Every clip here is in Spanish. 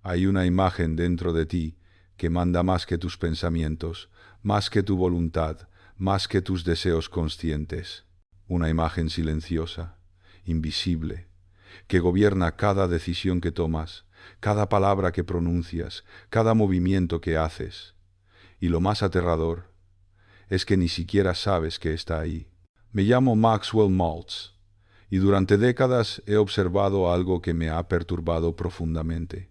Hay una imagen dentro de ti que manda más que tus pensamientos, más que tu voluntad, más que tus deseos conscientes. Una imagen silenciosa, invisible, que gobierna cada decisión que tomas, cada palabra que pronuncias, cada movimiento que haces. Y lo más aterrador es que ni siquiera sabes que está ahí. Me llamo Maxwell Maltz y durante décadas he observado algo que me ha perturbado profundamente.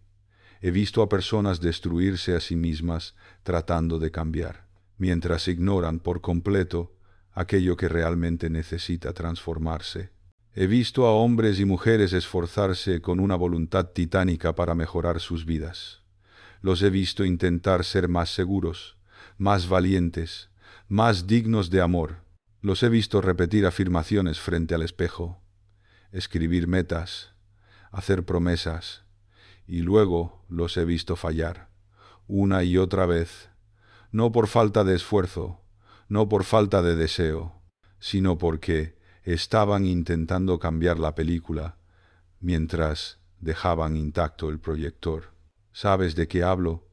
He visto a personas destruirse a sí mismas tratando de cambiar, mientras ignoran por completo aquello que realmente necesita transformarse. He visto a hombres y mujeres esforzarse con una voluntad titánica para mejorar sus vidas. Los he visto intentar ser más seguros, más valientes, más dignos de amor. Los he visto repetir afirmaciones frente al espejo, escribir metas, hacer promesas, y luego los he visto fallar, una y otra vez, no por falta de esfuerzo, no por falta de deseo, sino porque estaban intentando cambiar la película mientras dejaban intacto el proyector. ¿Sabes de qué hablo?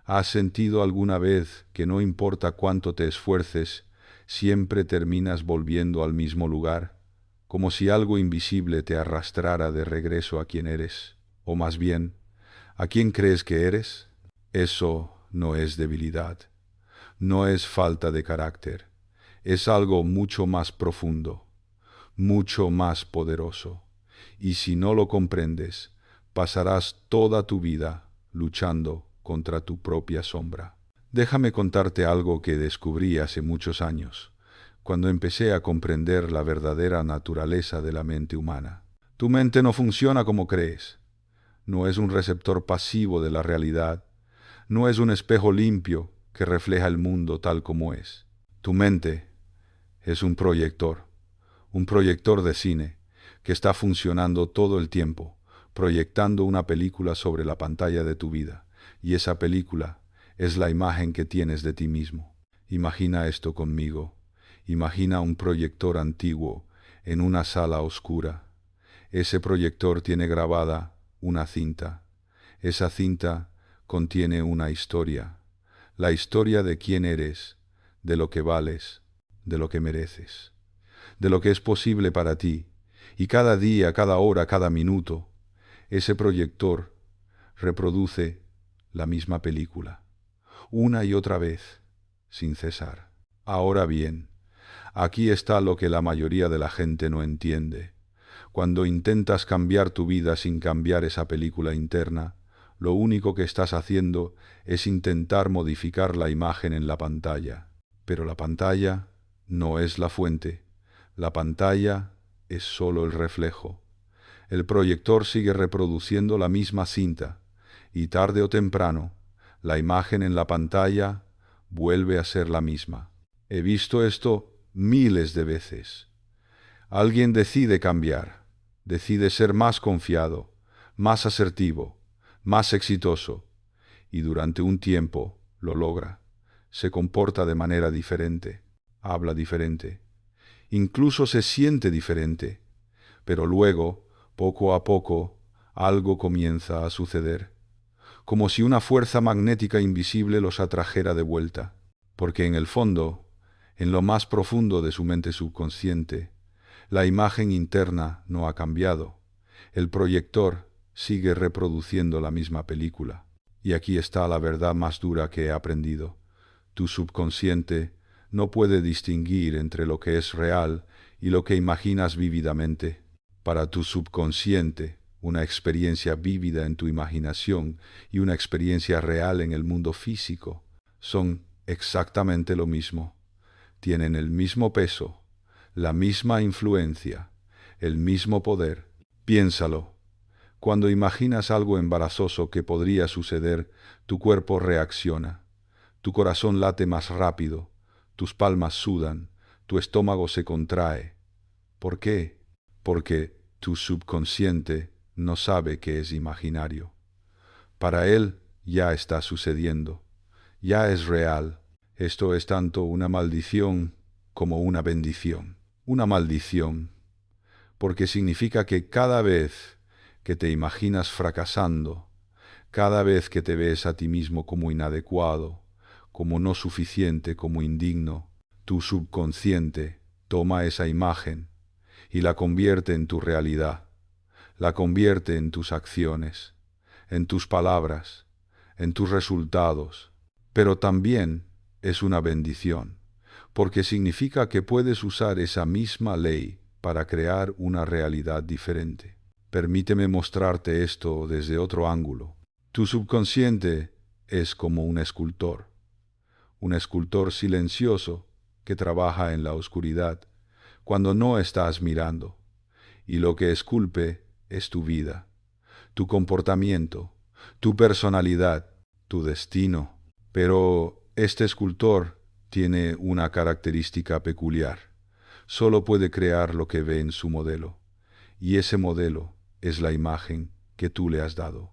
¿Has sentido alguna vez que no importa cuánto te esfuerces, siempre terminas volviendo al mismo lugar, como si algo invisible te arrastrara de regreso a quien eres? O más bien, ¿a quién crees que eres? Eso no es debilidad, no es falta de carácter, es algo mucho más profundo, mucho más poderoso. Y si no lo comprendes, pasarás toda tu vida luchando contra tu propia sombra. Déjame contarte algo que descubrí hace muchos años, cuando empecé a comprender la verdadera naturaleza de la mente humana. Tu mente no funciona como crees. No es un receptor pasivo de la realidad. No es un espejo limpio que refleja el mundo tal como es. Tu mente es un proyector de cine que está funcionando todo el tiempo, proyectando una película sobre la pantalla de tu vida. Y esa película es la imagen que tienes de ti mismo. Imagina esto conmigo. Imagina un proyector antiguo en una sala oscura. Ese proyector tiene grabada una cinta. Esa cinta contiene una historia. La historia de quién eres, de lo que vales, de lo que mereces, de lo que es posible para ti. Y cada día, cada hora, cada minuto, ese proyector reproduce la misma película, una y otra vez, sin cesar. Ahora bien, aquí está lo que la mayoría de la gente no entiende. Cuando intentas cambiar tu vida sin cambiar esa película interna, lo único que estás haciendo es intentar modificar la imagen en la pantalla. Pero la pantalla no es la fuente. La pantalla es solo el reflejo. El proyector sigue reproduciendo la misma cinta, y tarde o temprano, la imagen en la pantalla vuelve a ser la misma. He visto esto miles de veces. Alguien decide cambiar, decide ser más confiado, más asertivo, más exitoso, y durante un tiempo lo logra. Se comporta de manera diferente, habla diferente, incluso se siente diferente, pero luego, poco a poco, algo comienza a suceder, como si una fuerza magnética invisible los atrajera de vuelta, porque en el fondo, en lo más profundo de su mente subconsciente, la imagen interna no ha cambiado. El proyector sigue reproduciendo la misma película. Y aquí está la verdad más dura que he aprendido. Tu subconsciente no puede distinguir entre lo que es real y lo que imaginas vívidamente. Para tu subconsciente, una experiencia vívida en tu imaginación y una experiencia real en el mundo físico son exactamente lo mismo. Tienen el mismo peso, la misma influencia, el mismo poder. Piénsalo. Cuando imaginas algo embarazoso que podría suceder, tu cuerpo reacciona. Tu corazón late más rápido, tus palmas sudan, tu estómago se contrae. ¿Por qué? Porque tu subconsciente no sabe que es imaginario. Para él ya está sucediendo, ya es real. Esto es tanto una maldición como una bendición. Una maldición, porque significa que cada vez que te imaginas fracasando, Cada vez que te ves a ti mismo como inadecuado, como no suficiente, como indigno, tu subconsciente toma esa imagen y la convierte en tu realidad, la convierte en tus acciones, en tus palabras, en tus resultados. Pero también es una bendición, porque significa que puedes usar esa misma ley para crear una realidad diferente. Permíteme mostrarte esto desde otro ángulo. Tu subconsciente es como un escultor silencioso que trabaja en la oscuridad cuando no estás mirando, y lo que esculpe es tu vida, tu comportamiento, tu personalidad, tu destino. Pero este escultor tiene una característica peculiar. Solo puede crear lo que ve en su modelo, y ese modelo es la imagen que tú le has dado,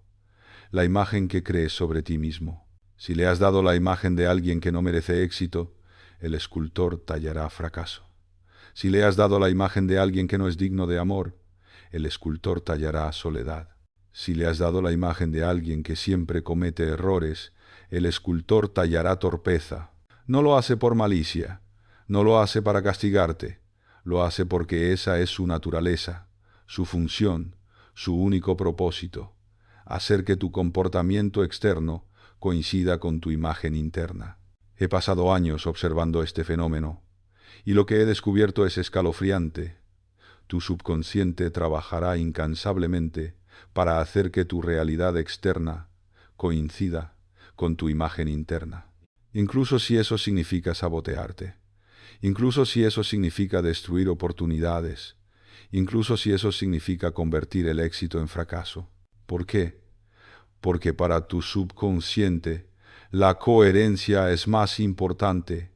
la imagen que crees sobre ti mismo. Si le has dado la imagen de alguien que no merece éxito, el escultor tallará fracaso. Si le has dado la imagen de alguien que no es digno de amor, el escultor tallará soledad. Si le has dado la imagen de alguien que siempre comete errores, el escultor tallará torpeza. No lo hace por malicia, no lo hace para castigarte, lo hace porque esa es su naturaleza, su función, su único propósito, hacer que tu comportamiento externo coincida con tu imagen interna. He pasado años observando este fenómeno, y lo que he descubierto es escalofriante. Tu subconsciente trabajará incansablemente para hacer que tu realidad externa coincida con tu imagen interna. Incluso si eso significa sabotearte, incluso si eso significa destruir oportunidades, incluso si eso significa convertir el éxito en fracaso. ¿Por qué? Porque para tu subconsciente la coherencia es más importante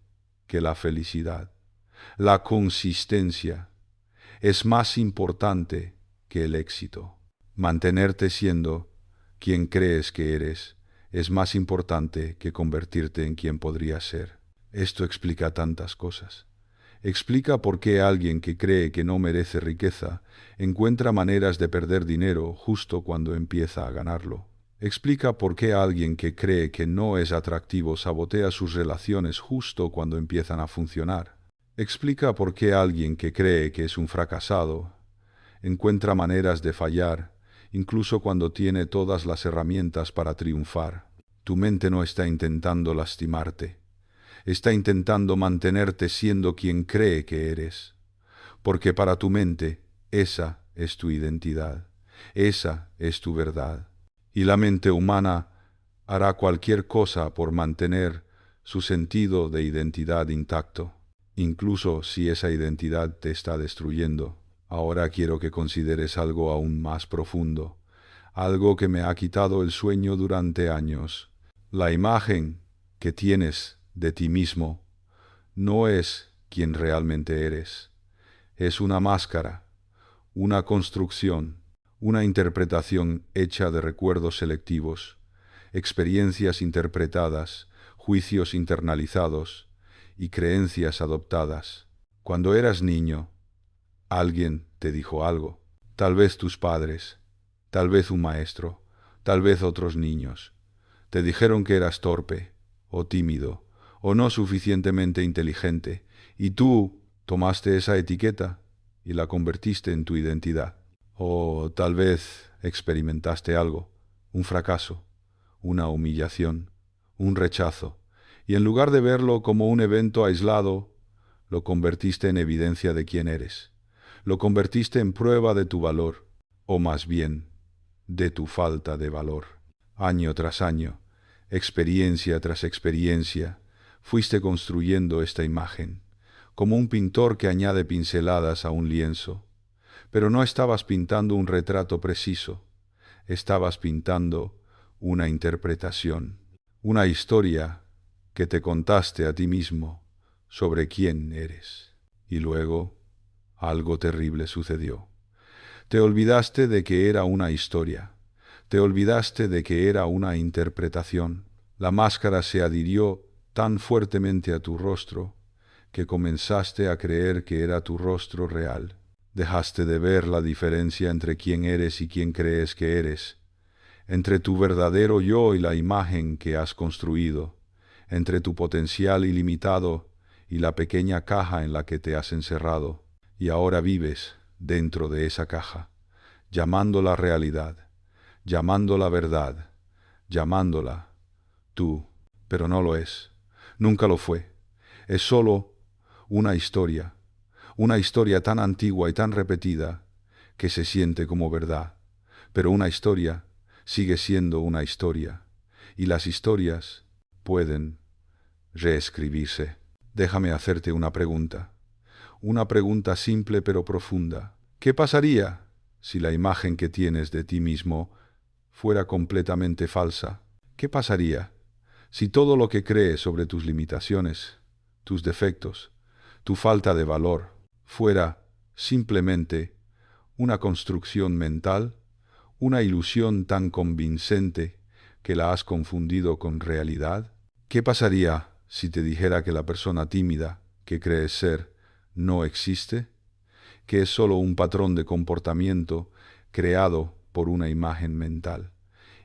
que la felicidad. La consistencia es más importante que el éxito. Mantenerte siendo quien crees que eres es más importante que convertirte en quien podrías ser. Esto explica tantas cosas. Explica por qué alguien que cree que no merece riqueza encuentra maneras de perder dinero justo cuando empieza a ganarlo. Explica por qué alguien que cree que no es atractivo sabotea sus relaciones justo cuando empiezan a funcionar. Explica por qué alguien que cree que es un fracasado encuentra maneras de fallar, incluso cuando tiene todas las herramientas para triunfar. Tu mente no está intentando lastimarte, está intentando mantenerte siendo quien cree que eres, porque para tu mente esa es tu identidad, esa es tu verdad. Y la mente humana hará cualquier cosa por mantener su sentido de identidad intacto, incluso si esa identidad te está destruyendo. Ahora quiero que consideres algo aún más profundo, algo que me ha quitado el sueño durante años. La imagen que tienes de ti mismo no es quien realmente eres. Es una máscara, una construcción, una interpretación hecha de recuerdos selectivos, experiencias interpretadas, juicios internalizados y creencias adoptadas. Cuando eras niño, alguien te dijo algo, tal vez tus padres, tal vez un maestro, tal vez otros niños. Te dijeron que eras torpe, o tímido, o no suficientemente inteligente, y tú tomaste esa etiqueta y la convertiste en tu identidad. O tal vez experimentaste algo, un fracaso, una humillación, un rechazo, y en lugar de verlo como un evento aislado, lo convertiste en evidencia de quién eres. Lo convertiste en prueba de tu valor, o más bien, de tu falta de valor. Año tras año, experiencia tras experiencia, fuiste construyendo esta imagen, como un pintor que añade pinceladas a un lienzo. Pero no estabas pintando un retrato preciso, estabas pintando una interpretación, una historia que te contaste a ti mismo sobre quién eres. Y luego, algo terrible sucedió. Te olvidaste de que era una historia, te olvidaste de que era una interpretación. La máscara se adhirió tan fuertemente a tu rostro que comenzaste a creer que era tu rostro real. Dejaste de ver la diferencia entre quién eres y quién crees que eres. entre tu verdadero yo y la imagen que has construido, entre tu potencial ilimitado y la pequeña caja en la que te has encerrado, y ahora vives dentro de esa caja, llamándola realidad, llamándola verdad, llamándola tú, pero no lo es, nunca lo fue, es solo una historia tan antigua y tan repetida que se siente como verdad, pero una historia sigue siendo una historia, y las historias pueden reescribirse. Déjame hacerte una pregunta simple pero profunda. ¿Qué pasaría si la imagen que tienes de ti mismo fuera completamente falsa? ¿Qué pasaría si todo lo que crees sobre tus limitaciones, tus defectos, tu falta de valor, fuera simplemente una construcción mental, una ilusión tan convincente que la has confundido con realidad? ¿Qué pasaría si te dijera que la persona tímida que crees ser no existe, que es solo un patrón de comportamiento creado por una imagen mental,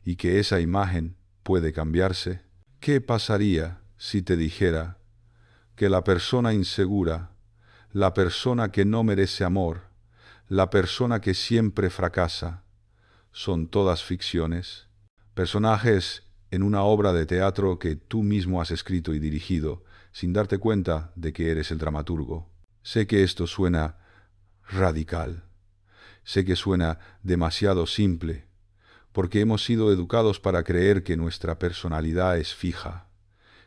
y que esa imagen puede cambiarse? ¿Qué pasaría si te dijera que la persona insegura, la persona que no merece amor, la persona que siempre fracasa, son todas ficciones, personajes en una obra de teatro que tú mismo has escrito y dirigido, sin darte cuenta de que eres el dramaturgo? Sé que esto suena radical, sé que suena demasiado simple, porque hemos sido educados para creer que nuestra personalidad es fija,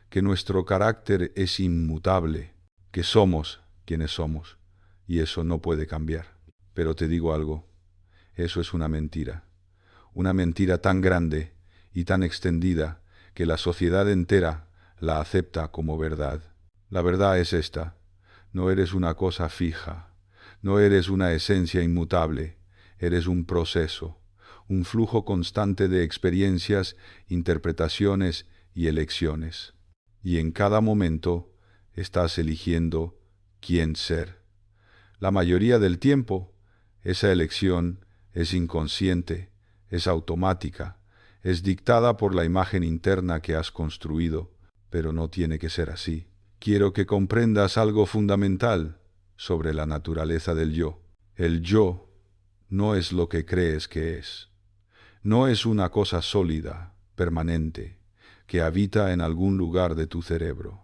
que nuestro carácter es inmutable, que somos quienes somos, y eso no puede cambiar. Pero te digo algo, eso es una mentira tan grande y tan extendida que la sociedad entera la acepta como verdad. La verdad es esta: no eres una cosa fija, no eres una esencia inmutable, eres un proceso, un flujo constante de experiencias, interpretaciones y elecciones. Y en cada momento estás eligiendo quién ser. La mayoría del tiempo, esa elección es inconsciente, es automática, es dictada por la imagen interna que has construido, pero no tiene que ser así. Quiero que comprendas algo fundamental sobre la naturaleza del yo. El yo no es lo que crees que es. No es una cosa sólida, permanente, que habita en algún lugar de tu cerebro.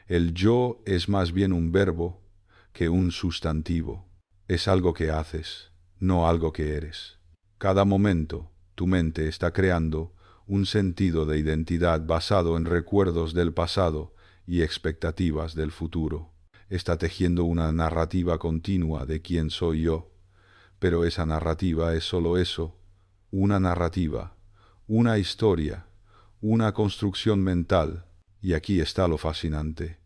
El yo es más bien un verbo que un sustantivo. Es algo que haces, no algo que eres. Cada momento, tu mente está creando un sentido de identidad basado en recuerdos del pasado y expectativas del futuro. Está tejiendo una narrativa continua de quién soy yo, pero esa narrativa es solo eso, una narrativa, una historia, una construcción mental. Y aquí está lo fascinante: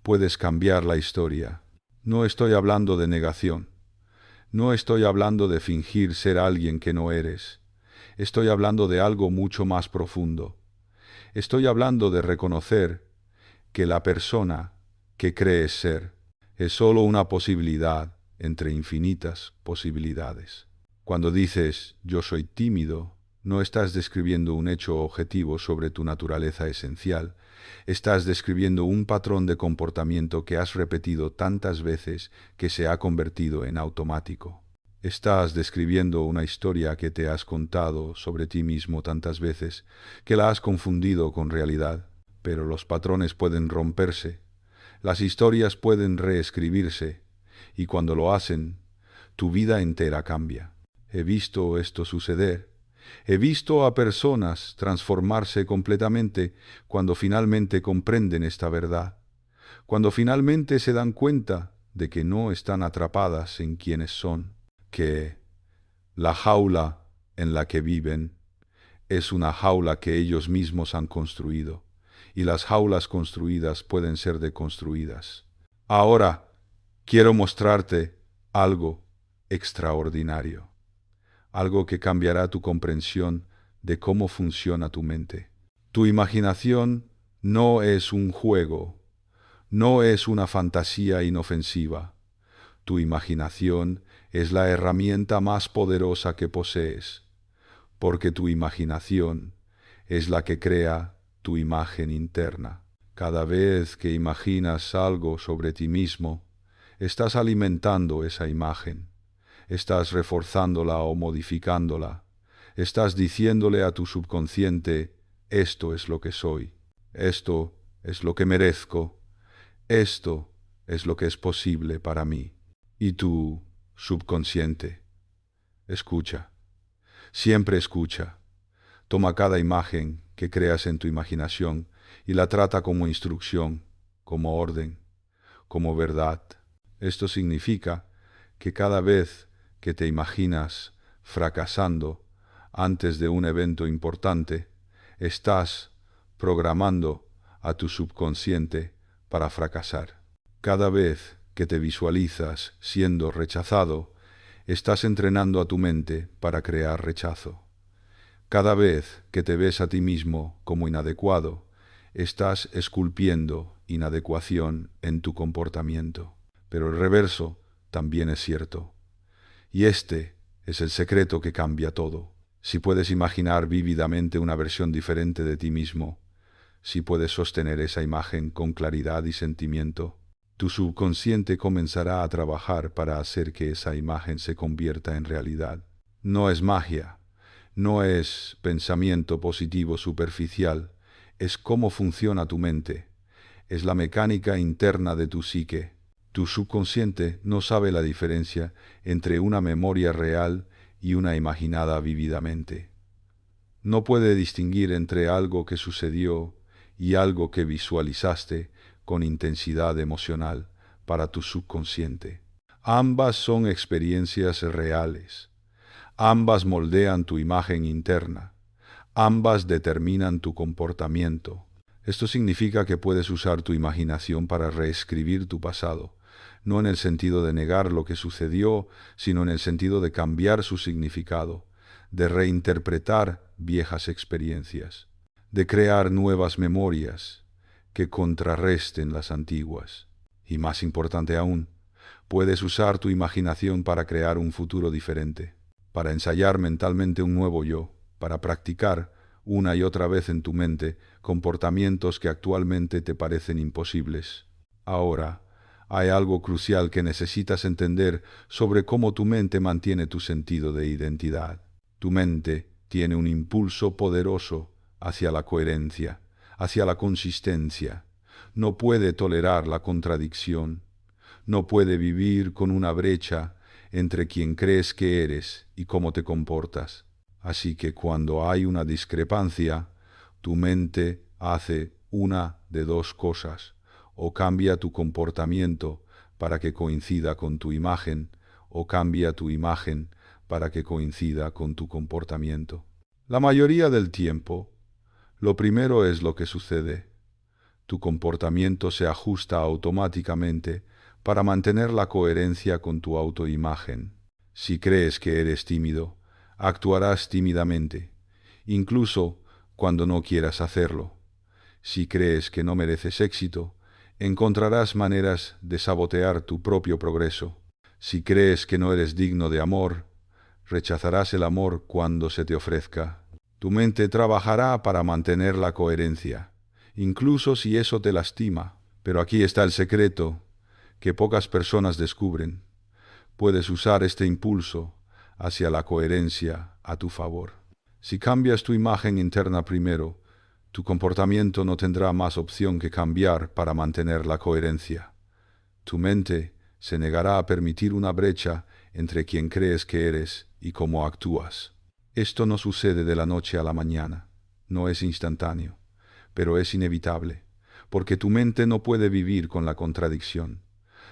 puedes cambiar la historia. No estoy hablando de negación. No estoy hablando de fingir ser alguien que no eres. Estoy hablando de algo mucho más profundo. Estoy hablando de reconocer que la persona que crees ser es solo una posibilidad entre infinitas posibilidades. Cuando dices yo soy tímido, no estás describiendo un hecho objetivo sobre tu naturaleza esencial. Estás describiendo un patrón de comportamiento que has repetido tantas veces que se ha convertido en automático. Estás describiendo una historia que te has contado sobre ti mismo tantas veces que la has confundido con realidad. Pero los patrones pueden romperse, las historias pueden reescribirse, y cuando lo hacen, tu vida entera cambia. He visto esto suceder. He visto a personas transformarse completamente cuando finalmente comprenden esta verdad, cuando finalmente se dan cuenta de que no están atrapadas en quienes son, que la jaula en la que viven es una jaula que ellos mismos han construido, y las jaulas construidas pueden ser deconstruidas. Ahora quiero mostrarte algo extraordinario, algo que cambiará tu comprensión de cómo funciona tu mente. Tu imaginación no es un juego, no es una fantasía inofensiva. Tu imaginación es la herramienta más poderosa que posees. porque tu imaginación es la que crea tu imagen interna. Cada vez que imaginas algo sobre ti mismo, estás alimentando esa imagen, estás reforzándola o modificándola, estás diciéndole a tu subconsciente: esto es lo que soy, esto es lo que merezco, esto es lo que es posible para mí. Y tu subconsciente escucha, siempre escucha. Toma cada imagen que creas en tu imaginación y la trata como instrucción, como orden, como verdad. Esto significa que cada vez que te imaginas fracasando antes de un evento importante, estás programando a tu subconsciente para fracasar. Cada vez que te visualizas siendo rechazado, estás entrenando a tu mente para crear rechazo. Cada vez que te ves a ti mismo como inadecuado, estás esculpiendo inadecuación en tu comportamiento. Pero el reverso también es cierto. Y este es el secreto que cambia todo. Si puedes imaginar vívidamente una versión diferente de ti mismo, si puedes sostener esa imagen con claridad y sentimiento, tu subconsciente comenzará a trabajar para hacer que esa imagen se convierta en realidad. No es magia. No es pensamiento positivo superficial, es cómo funciona tu mente, es la mecánica interna de tu psique. Tu subconsciente no sabe la diferencia entre una memoria real y una imaginada vívidamente. No puede distinguir entre algo que sucedió y algo que visualizaste con intensidad emocional para tu subconsciente. Ambas son experiencias reales. Ambas moldean tu imagen interna. Ambas determinan tu comportamiento. Esto significa que puedes usar tu imaginación para reescribir tu pasado, no en el sentido de negar lo que sucedió, sino en el sentido de cambiar su significado, de reinterpretar viejas experiencias, de crear nuevas memorias que contrarresten las antiguas. Y más importante aún, puedes usar tu imaginación para crear un futuro diferente, para ensayar mentalmente un nuevo yo, para practicar una y otra vez en tu mente comportamientos que actualmente te parecen imposibles. Ahora, hay algo crucial que necesitas entender sobre cómo tu mente mantiene tu sentido de identidad. Tu mente tiene un impulso poderoso hacia la coherencia, hacia la consistencia. No puede tolerar la contradicción. No puede vivir con una brecha entre quien crees que eres y cómo te comportas. Así que cuando hay una discrepancia, tu mente hace una de dos cosas: o cambia tu comportamiento para que coincida con tu imagen, o cambia tu imagen para que coincida con tu comportamiento. La mayoría del tiempo, lo primero es lo que sucede. Tu comportamiento se ajusta automáticamente para mantener la coherencia con tu autoimagen. Si crees que eres tímido, actuarás tímidamente, incluso cuando no quieras hacerlo. Si crees que no mereces éxito, encontrarás maneras de sabotear tu propio progreso. Si crees que no eres digno de amor, rechazarás el amor cuando se te ofrezca. Tu mente trabajará para mantener la coherencia, incluso si eso te lastima. Pero aquí está el secreto que pocas personas descubren. Puedes usar este impulso hacia la coherencia a tu favor. Si cambias tu imagen interna primero, tu comportamiento no tendrá más opción que cambiar para mantener la coherencia. Tu mente se negará a permitir una brecha entre quien crees que eres y cómo actúas. Esto no sucede de la noche a la mañana, no es instantáneo, pero es inevitable, porque tu mente no puede vivir con la contradicción.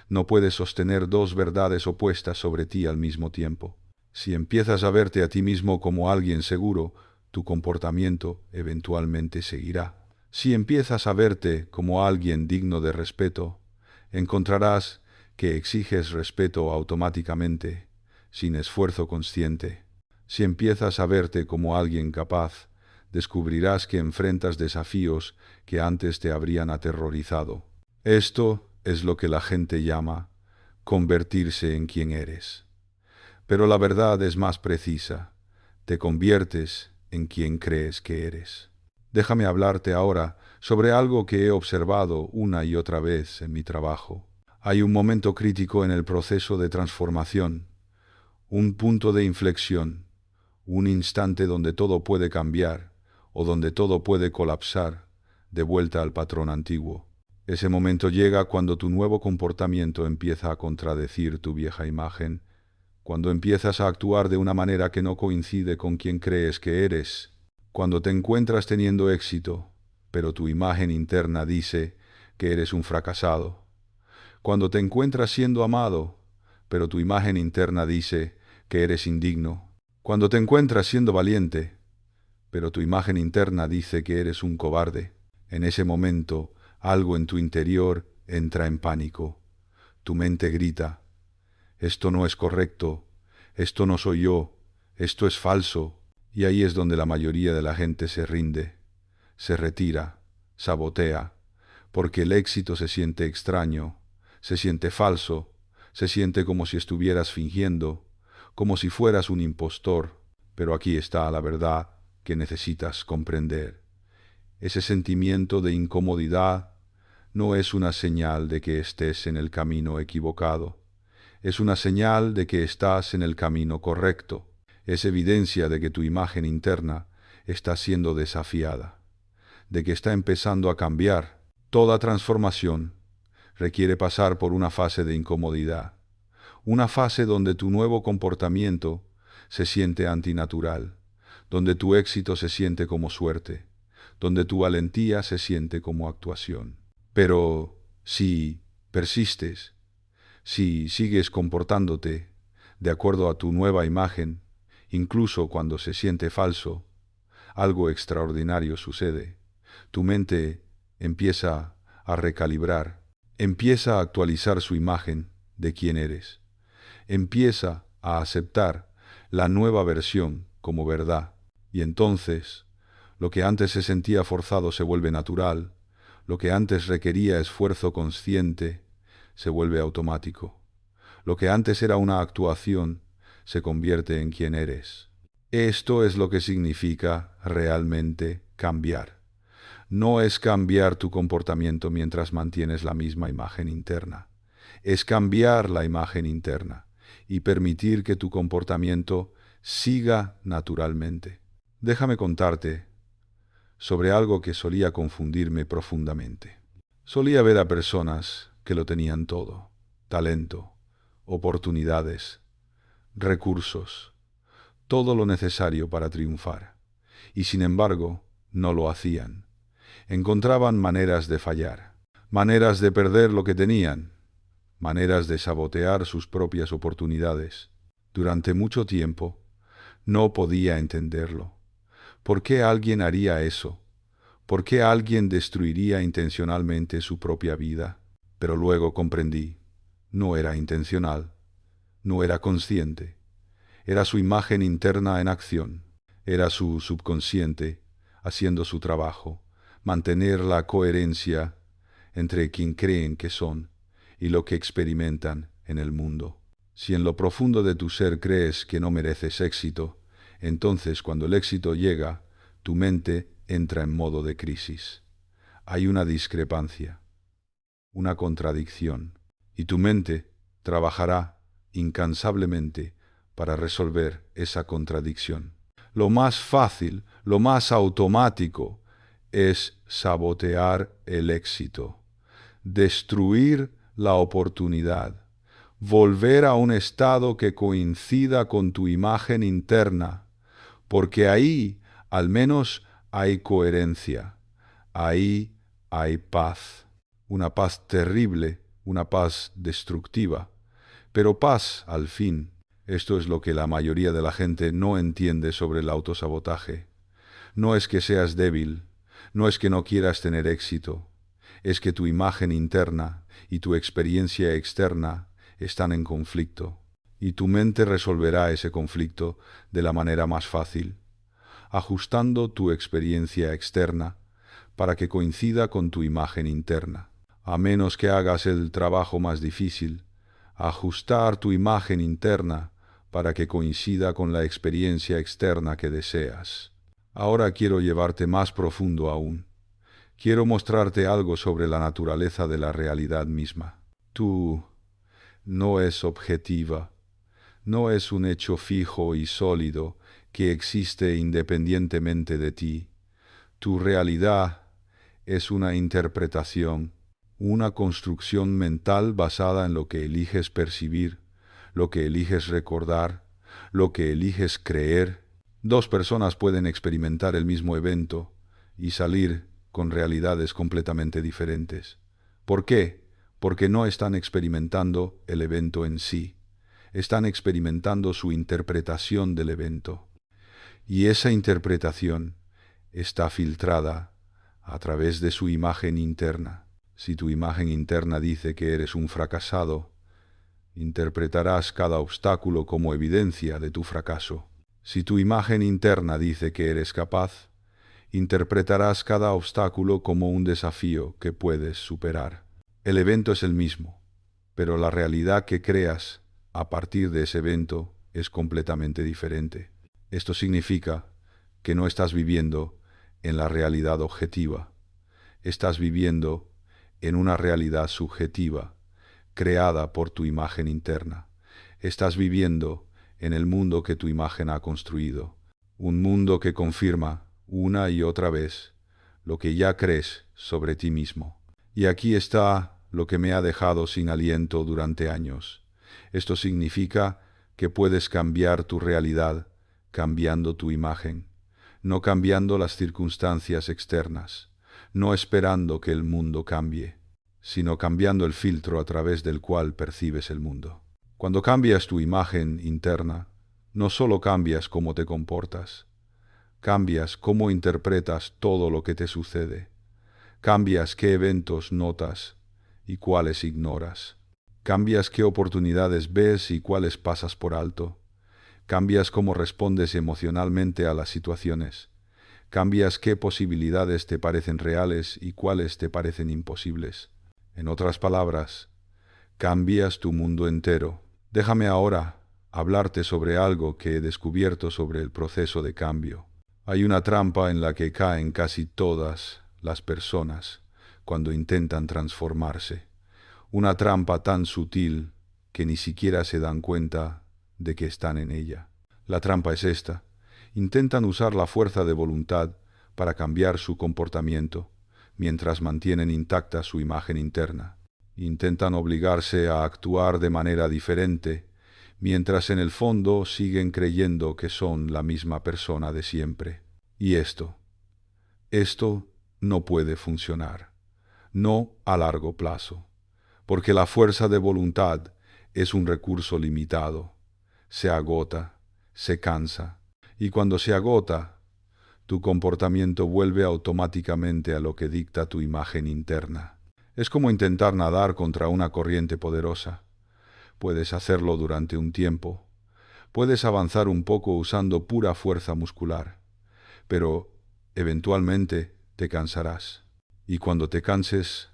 No puedes sostener dos verdades opuestas sobre ti al mismo tiempo. Si empiezas a verte a ti mismo como alguien seguro, tu comportamiento eventualmente seguirá. Si empiezas a verte como alguien digno de respeto, encontrarás que exiges respeto automáticamente, sin esfuerzo consciente. Si empiezas a verte como alguien capaz, descubrirás que enfrentas desafíos que antes te habrían aterrorizado. Esto es lo que la gente llama convertirse en quien eres. Pero la verdad es más precisa. te conviertes en quien crees que eres. Déjame hablarte ahora sobre algo que he observado una y otra vez en mi trabajo. Hay un momento crítico en el proceso de transformación, un punto de inflexión, un instante donde todo puede cambiar o donde todo puede colapsar de vuelta al patrón antiguo. Ese momento llega cuando tu nuevo comportamiento empieza a contradecir tu vieja imagen, cuando empiezas a actuar de una manera que no coincide con quien crees que eres, cuando te encuentras teniendo éxito, pero tu imagen interna dice que eres un fracasado, cuando te encuentras siendo amado, pero tu imagen interna dice que eres indigno, cuando te encuentras siendo valiente, pero tu imagen interna dice que eres un cobarde. En ese momento, algo en tu interior entra en pánico. Tu mente grita: esto no es correcto, esto no soy yo, esto es falso. Y ahí es donde la mayoría de la gente se rinde, se retira, sabotea, porque el éxito se siente extraño, se siente falso, se siente como si estuvieras fingiendo, como si fueras un impostor. Pero aquí está la verdad que necesitas comprender. Ese sentimiento de incomodidad no es una señal de que estés en el camino equivocado. Es una señal de que estás en el camino correcto. Es evidencia de que tu imagen interna está siendo desafiada, de que está empezando a cambiar. Toda transformación requiere pasar por una fase de incomodidad, una fase donde tu nuevo comportamiento se siente antinatural, donde tu éxito se siente como suerte, donde tu valentía se siente como actuación. Pero si persistes, si sigues comportándote de acuerdo a tu nueva imagen, incluso cuando se siente falso, algo extraordinario sucede. Tu mente empieza a recalibrar, empieza a actualizar su imagen de quién eres, empieza a aceptar la nueva versión como verdad. Y entonces, lo que antes se sentía forzado se vuelve natural, lo que antes requería esfuerzo consciente se vuelve automático. Lo que antes era una actuación se convierte en quien eres. Esto es lo que significa realmente cambiar. No es cambiar tu comportamiento mientras mantienes la misma imagen interna. Es cambiar la imagen interna y permitir que tu comportamiento siga naturalmente. Déjame contarte sobre algo que solía confundirme profundamente. Solía ver a personas que lo tenían todo: talento, oportunidades, recursos, todo lo necesario para triunfar, y sin embargo no lo hacían. Encontraban maneras de fallar, maneras de perder lo que tenían, maneras de sabotear sus propias oportunidades. Durante mucho tiempo no podía entenderlo. ¿Por qué alguien haría eso? ¿Por qué alguien destruiría intencionalmente su propia vida? Pero luego comprendí: no era intencional, no era consciente, era su imagen interna en acción, era su subconsciente haciendo su trabajo, mantener la coherencia entre quien creen que son y lo que experimentan en el mundo. Si en lo profundo de tu ser crees que no mereces éxito, entonces cuando el éxito llega, tu mente entra en modo de crisis. Hay una discrepancia, una contradicción, y tu mente trabajará incansablemente para resolver esa contradicción. Lo más fácil, lo más automático, es sabotear el éxito, destruir la oportunidad, volver a un estado que coincida con tu imagen interna, porque ahí al menos hay coherencia, ahí hay paz, una paz terrible, una paz destructiva, pero paz al fin. Esto es lo que la mayoría de la gente no entiende sobre el autosabotaje. No es que seas débil, no es que no quieras tener éxito, es que tu imagen interna y tu experiencia externa están en conflicto, y tu mente resolverá ese conflicto de la manera más fácil, ajustando tu experiencia externa para que coincida con tu imagen interna. A menos que hagas el trabajo más difícil, ajustar tu imagen interna para que coincida con la experiencia externa que deseas. Ahora quiero llevarte más profundo aún. Quiero mostrarte algo sobre la naturaleza de la realidad misma. Tú no es objetiva, no es un hecho fijo y sólido que existe independientemente de ti. Tu realidad es una interpretación, una construcción mental basada en lo que eliges percibir, lo que eliges recordar, lo que eliges creer. Dos personas pueden experimentar el mismo evento y salir con realidades completamente diferentes. ¿Por qué? Porque no están experimentando el evento en sí, están experimentando su interpretación del evento. Y esa interpretación está filtrada a través de su imagen interna. Si tu imagen interna dice que eres un fracasado, interpretarás cada obstáculo como evidencia de tu fracaso. Si tu imagen interna dice que eres capaz, interpretarás cada obstáculo como un desafío que puedes superar. El evento es el mismo, pero la realidad que creas a partir de ese evento es completamente diferente. Esto significa que no estás viviendo en la realidad objetiva, estás viviendo en una realidad subjetiva, creada por tu imagen interna. Estás viviendo en el mundo que tu imagen ha construido, un mundo que confirma una y otra vez lo que ya crees sobre ti mismo. Y aquí está lo que me ha dejado sin aliento durante años. Esto significa que puedes cambiar tu realidad cambiando tu imagen, no cambiando las circunstancias externas, no esperando que el mundo cambie, sino cambiando el filtro a través del cual percibes el mundo. Cuando cambias tu imagen interna, no solo cambias cómo te comportas, cambias cómo interpretas todo lo que te sucede, cambias qué eventos notas y cuáles ignoras, cambias qué oportunidades ves y cuáles pasas por alto, cambias cómo respondes emocionalmente a las situaciones, cambias qué posibilidades te parecen reales y cuáles te parecen imposibles. En otras palabras, cambias tu mundo entero. Déjame ahora hablarte sobre algo que he descubierto sobre el proceso de cambio. Hay una trampa en la que caen casi todas las personas cuando intentan transformarse. Una trampa tan sutil que ni siquiera se dan cuenta de que están en ella. La trampa es esta. Intentan usar la fuerza de voluntad para cambiar su comportamiento, mientras mantienen intacta su imagen interna. Intentan obligarse a actuar de manera diferente, mientras en el fondo siguen creyendo que son la misma persona de siempre. Y esto no puede funcionar, no a largo plazo, porque la fuerza de voluntad es un recurso limitado, se agota, se cansa, y cuando se agota, tu comportamiento vuelve automáticamente a lo que dicta tu imagen interna. Es como intentar nadar contra una corriente poderosa. Puedes hacerlo durante un tiempo. Puedes avanzar un poco usando pura fuerza muscular. Pero eventualmente te cansarás. Y cuando te canses,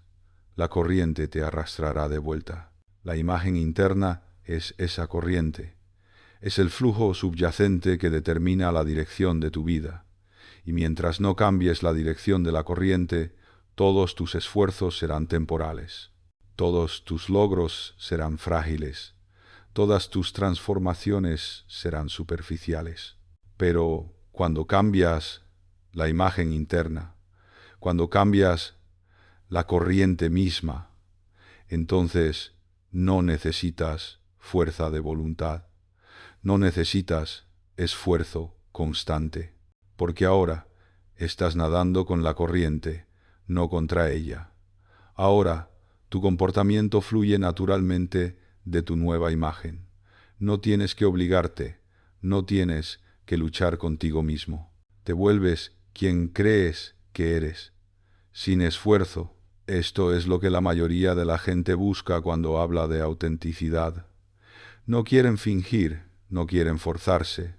la corriente te arrastrará de vuelta. La imagen interna es esa corriente. Es el flujo subyacente que determina la dirección de tu vida. Y mientras no cambies la dirección de la corriente, todos tus esfuerzos serán temporales, todos tus logros serán frágiles, todas tus transformaciones serán superficiales. Pero cuando cambias la imagen interna, cuando cambias la corriente misma, entonces no necesitas fuerza de voluntad, no necesitas esfuerzo constante, porque ahora estás nadando con la corriente, no contra ella. Ahora tu comportamiento fluye naturalmente de tu nueva imagen. No tienes que obligarte, no tienes que luchar contigo mismo. Te vuelves quien crees que eres, sin esfuerzo. Esto es lo que la mayoría de la gente busca cuando habla de autenticidad. No quieren fingir, no quieren forzarse.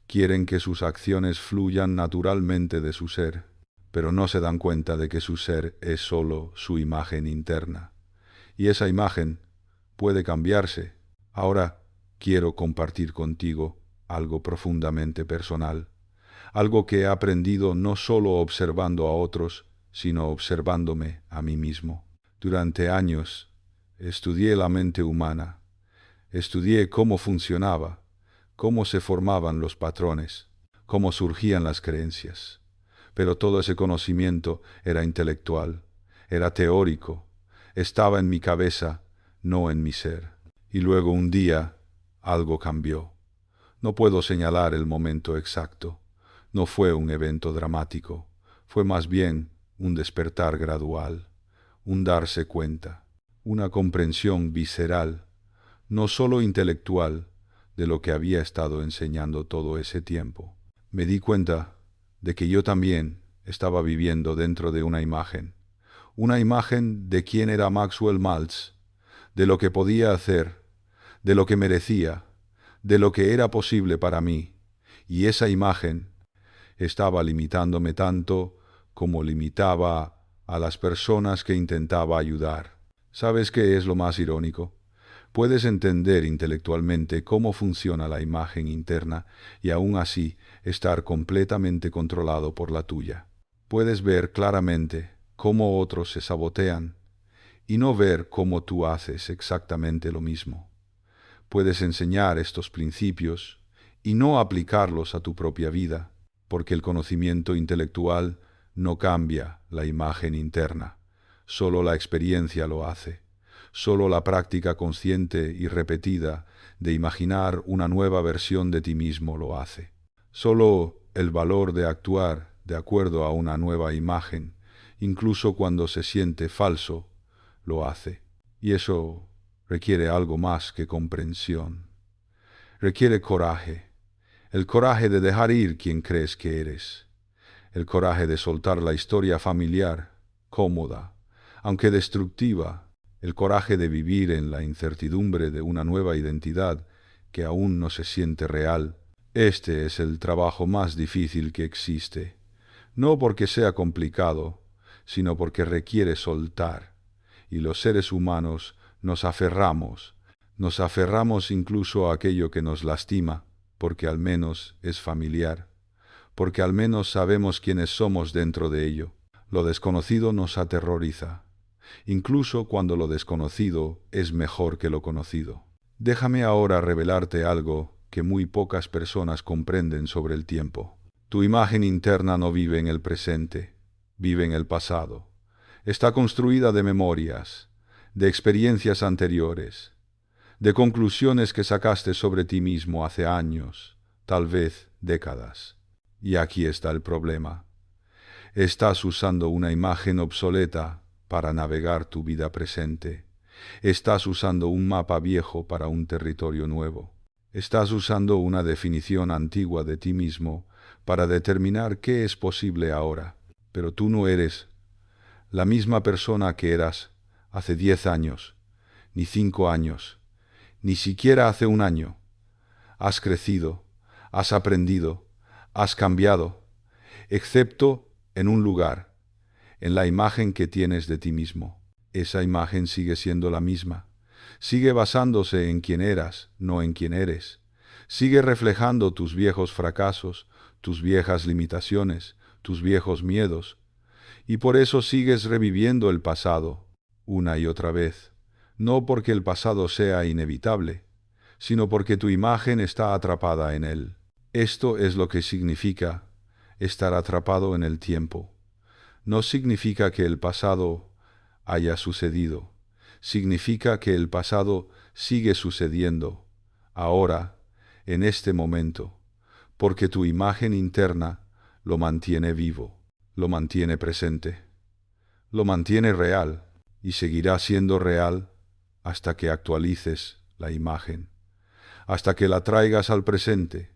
Quieren que sus acciones fluyan naturalmente de su ser, pero no se dan cuenta de que su ser es solo su imagen interna. Y esa imagen puede cambiarse. Ahora, quiero compartir contigo algo profundamente personal, algo que he aprendido no solo observando a otros, sino observándome a mí mismo. Durante años estudié la mente humana, estudié cómo funcionaba, cómo se formaban los patrones, cómo surgían las creencias. Pero todo ese conocimiento era intelectual, era teórico, estaba en mi cabeza, no en mi ser. Y luego un día algo cambió. No puedo señalar el momento exacto. No fue un evento dramático, fue más bien un despertar gradual, un darse cuenta, una comprensión visceral, no solo intelectual, de lo que había estado enseñando todo ese tiempo. Me di cuenta de que yo también estaba viviendo dentro de una imagen de quién era Maxwell Maltz, de lo que podía hacer, de lo que merecía, de lo que era posible para mí, y esa imagen estaba limitándome tanto como limitaba a las personas que intentaba ayudar. ¿Sabes qué es lo más irónico? Puedes entender intelectualmente cómo funciona la imagen interna y aún así estar completamente controlado por la tuya. Puedes ver claramente cómo otros se sabotean y no ver cómo tú haces exactamente lo mismo. Puedes enseñar estos principios y no aplicarlos a tu propia vida, porque el conocimiento intelectual no cambia la imagen interna, solo la experiencia lo hace. Solo la práctica consciente y repetida de imaginar una nueva versión de ti mismo lo hace. Solo el valor de actuar de acuerdo a una nueva imagen, incluso cuando se siente falso, lo hace. Y eso requiere algo más que comprensión. Requiere coraje. El coraje de dejar ir quien crees que eres. El coraje de soltar la historia familiar, cómoda, aunque destructiva. El coraje de vivir en la incertidumbre de una nueva identidad que aún no se siente real. Este es el trabajo más difícil que existe. No porque sea complicado, sino porque requiere soltar. Y los seres humanos nos aferramos incluso a aquello que nos lastima, porque al menos es familiar, porque al menos sabemos quiénes somos dentro de ello. Lo desconocido nos aterroriza, incluso cuando lo desconocido es mejor que lo conocido. Déjame ahora revelarte algo que muy pocas personas comprenden sobre el tiempo. Tu imagen interna no vive en el presente, vive en el pasado. Está construida de memorias, de experiencias anteriores, de conclusiones que sacaste sobre ti mismo hace años, tal vez décadas. Y aquí está el problema. Estás usando una imagen obsoleta para navegar tu vida presente. Estás usando un mapa viejo para un territorio nuevo. Estás usando una definición antigua de ti mismo para determinar qué es posible ahora. Pero tú no eres la misma persona que eras hace 10 años, ni 5 años, ni siquiera hace un año. Has crecido, has aprendido, has cambiado, excepto en un lugar, en la imagen que tienes de ti mismo. Esa imagen sigue siendo la misma. Sigue basándose en quién eras, no en quién eres. Sigue reflejando tus viejos fracasos, tus viejas limitaciones, tus viejos miedos. Y por eso sigues reviviendo el pasado, una y otra vez. No porque el pasado sea inevitable, sino porque tu imagen está atrapada en él. Esto es lo que significa estar atrapado en el tiempo. No significa que el pasado haya sucedido. Significa que el pasado sigue sucediendo, ahora, en este momento, porque tu imagen interna lo mantiene vivo, lo mantiene presente, lo mantiene real y seguirá siendo real hasta que actualices la imagen, hasta que la traigas al presente,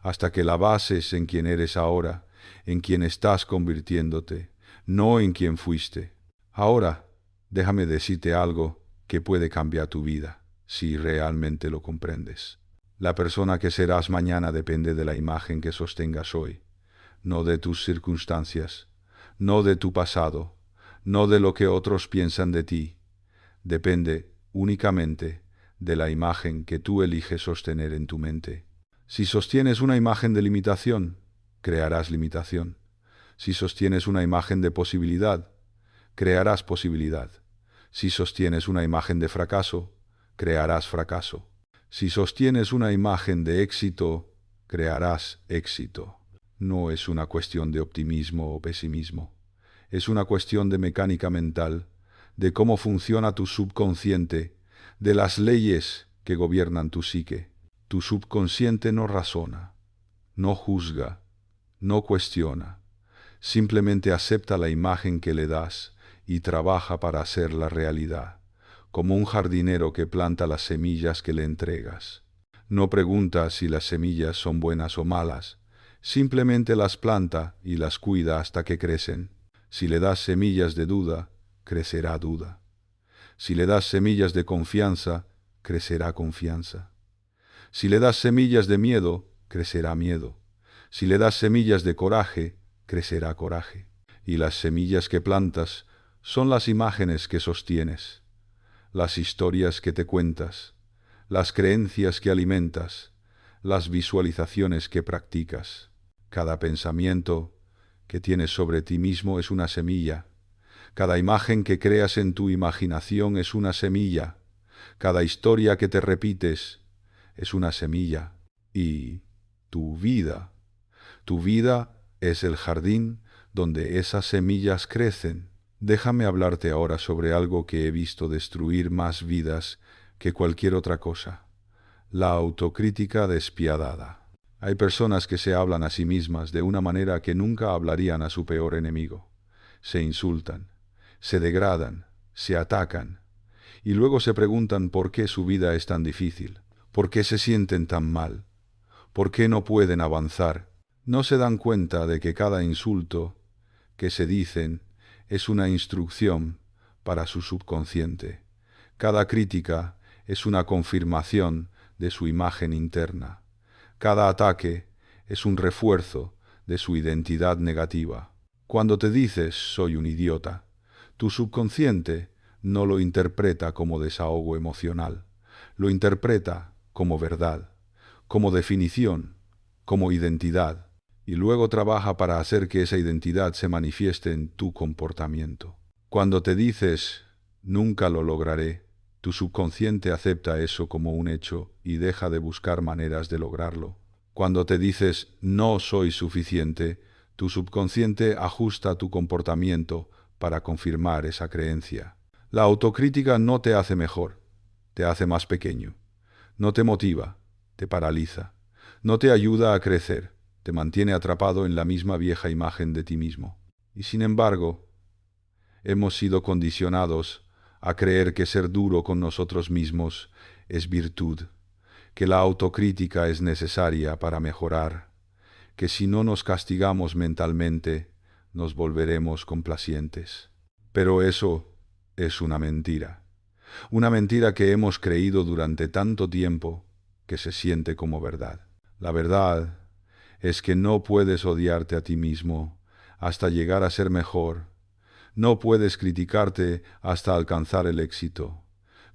hasta que la bases en quien eres ahora, en quien estás convirtiéndote, no en quien fuiste. Ahora, déjame decirte algo que puede cambiar tu vida, si realmente lo comprendes. La persona que serás mañana depende de la imagen que sostengas hoy, no de tus circunstancias, no de tu pasado, no de lo que otros piensan de ti. Depende únicamente de la imagen que tú eliges sostener en tu mente. Si sostienes una imagen de limitación, crearás limitación. Si sostienes una imagen de posibilidad, crearás posibilidad. Si sostienes una imagen de fracaso, crearás fracaso. Si sostienes una imagen de éxito, crearás éxito. No es una cuestión de optimismo o pesimismo. Es una cuestión de mecánica mental, de cómo funciona tu subconsciente, de las leyes que gobiernan tu psique. Tu subconsciente no razona, no juzga, no cuestiona. Simplemente acepta la imagen que le das y trabaja para hacerla realidad, como un jardinero que planta las semillas que le entregas. No pregunta si las semillas son buenas o malas, simplemente las planta y las cuida hasta que crecen. Si le das semillas de duda, crecerá duda. Si le das semillas de confianza, crecerá confianza. Si le das semillas de miedo, crecerá miedo. Si le das semillas de coraje, crecerá coraje. Y las semillas que plantas son las imágenes que sostienes, las historias que te cuentas, las creencias que alimentas, las visualizaciones que practicas. Cada pensamiento que tienes sobre ti mismo es una semilla. Cada imagen que creas en tu imaginación es una semilla. Cada historia que te repites es una semilla. Y tu vida es el jardín donde esas semillas crecen. Déjame hablarte ahora sobre algo que he visto destruir más vidas que cualquier otra cosa: la autocrítica despiadada. Hay personas que se hablan a sí mismas de una manera que nunca hablarían a su peor enemigo. Se insultan, se degradan, se atacan, y luego se preguntan por qué su vida es tan difícil, por qué se sienten tan mal, por qué no pueden avanzar. No se dan cuenta de que cada insulto que se dicen es una instrucción para su subconsciente. Cada crítica es una confirmación de su imagen interna. Cada ataque es un refuerzo de su identidad negativa. Cuando te dices soy un idiota, tu subconsciente no lo interpreta como desahogo emocional, lo interpreta como verdad, como definición, como identidad, y luego trabaja para hacer que esa identidad se manifieste en tu comportamiento. Cuando te dices nunca lo lograré, tu subconsciente acepta eso como un hecho y deja de buscar maneras de lograrlo. Cuando te dices no soy suficiente, tu subconsciente ajusta tu comportamiento para confirmar esa creencia. La autocrítica no te hace mejor, te hace más pequeño. No te motiva, te paraliza. No te ayuda a crecer, te mantiene atrapado en la misma vieja imagen de ti mismo. Y sin embargo, hemos sido condicionados a creer que ser duro con nosotros mismos es virtud, que la autocrítica es necesaria para mejorar, que si no nos castigamos mentalmente, nos volveremos complacientes. Pero eso es una mentira que hemos creído durante tanto tiempo que se siente como verdad. La verdad es que no puedes odiarte a ti mismo hasta llegar a ser mejor. No puedes criticarte hasta alcanzar el éxito.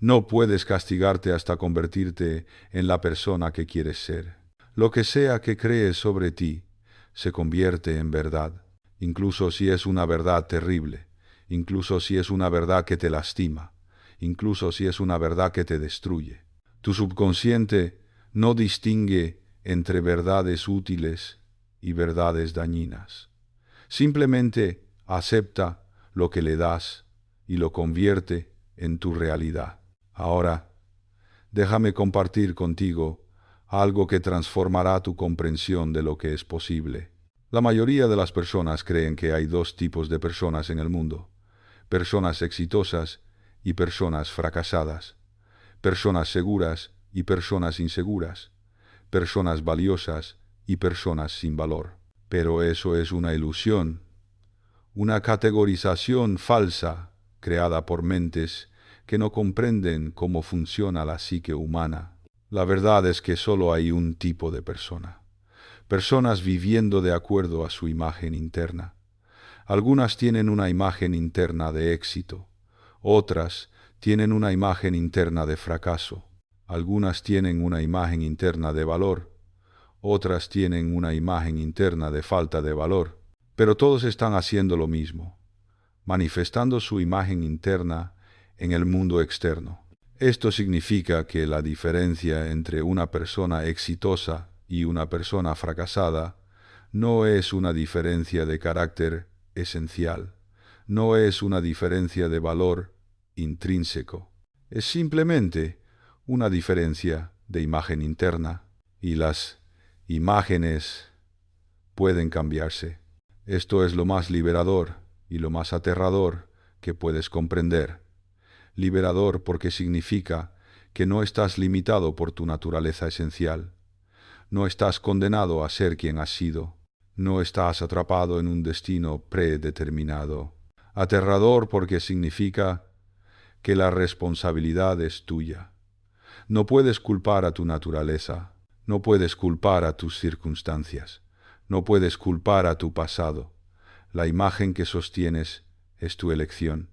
No puedes castigarte hasta convertirte en la persona que quieres ser. Lo que sea que crees sobre ti se convierte en verdad, incluso si es una verdad terrible, incluso si es una verdad que te lastima, incluso si es una verdad que te destruye. Tu subconsciente no distingue entre verdades útiles y verdades dañinas. Simplemente acepta lo que le das y lo convierte en tu realidad. Ahora, déjame compartir contigo algo que transformará tu comprensión de lo que es posible. La mayoría de las personas creen que hay dos tipos de personas en el mundo: personas exitosas y personas fracasadas, personas seguras y personas inseguras, personas valiosas y personas sin valor. Pero eso es una ilusión, una categorización falsa creada por mentes que no comprenden cómo funciona la psique humana. La verdad es que solo hay un tipo de persona: personas viviendo de acuerdo a su imagen interna. Algunas tienen una imagen interna de éxito, otras tienen una imagen interna de fracaso. Algunas tienen una imagen interna de valor, otras tienen una imagen interna de falta de valor, pero todos están haciendo lo mismo, manifestando su imagen interna en el mundo externo. Esto significa que la diferencia entre una persona exitosa y una persona fracasada no es una diferencia de carácter esencial, no es una diferencia de valor intrínseco, es simplemente una diferencia de imagen interna, y las imágenes pueden cambiarse. Esto es lo más liberador y lo más aterrador que puedes comprender. Liberador porque significa que no estás limitado por tu naturaleza esencial. No estás condenado a ser quien has sido. No estás atrapado en un destino predeterminado. Aterrador porque significa que la responsabilidad es tuya. No puedes culpar a tu naturaleza. No puedes culpar a tus circunstancias. No puedes culpar a tu pasado. La imagen que sostienes es tu elección,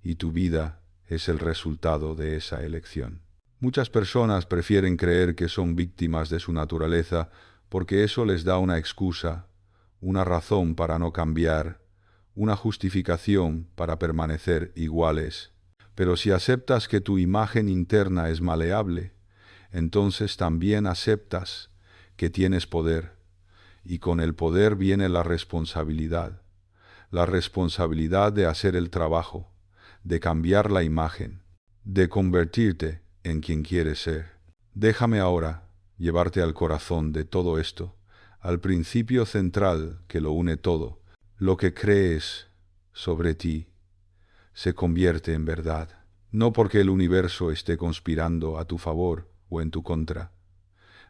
y tu vida es el resultado de esa elección. Muchas personas prefieren creer que son víctimas de su naturaleza porque eso les da una excusa, una razón para no cambiar, una justificación para permanecer iguales. Pero si aceptas que tu imagen interna es maleable, entonces también aceptas que tienes poder, y con el poder viene la responsabilidad de hacer el trabajo, de cambiar la imagen, de convertirte en quien quieres ser. Déjame ahora llevarte al corazón de todo esto, al principio central que lo une todo. Lo que crees sobre ti se convierte en verdad, no porque el universo esté conspirando a tu favor o en tu contra,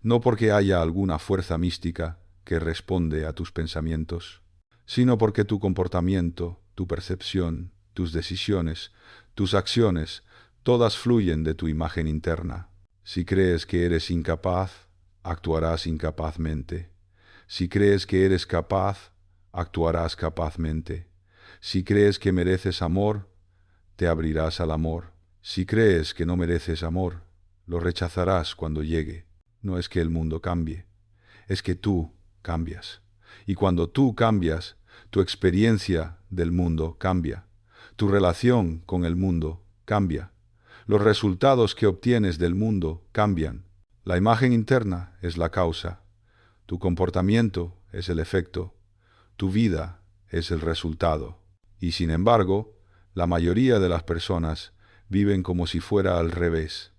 no porque haya alguna fuerza mística que responde a tus pensamientos, sino porque tu comportamiento, tu percepción, tus decisiones, tus acciones, todas fluyen de tu imagen interna. Si crees que eres incapaz, actuarás incapazmente. Si crees que eres capaz, actuarás capazmente. Si crees que mereces amor, te abrirás al amor. Si crees que no mereces amor, lo rechazarás cuando llegue. No es que el mundo cambie, es que tú cambias. Y cuando tú cambias, tu experiencia del mundo cambia. Tu relación con el mundo cambia. Los resultados que obtienes del mundo cambian. La imagen interna es la causa. Tu comportamiento es el efecto. Tu vida es el resultado. Y sin embargo, la mayoría de las personas viven como si fuera al revés.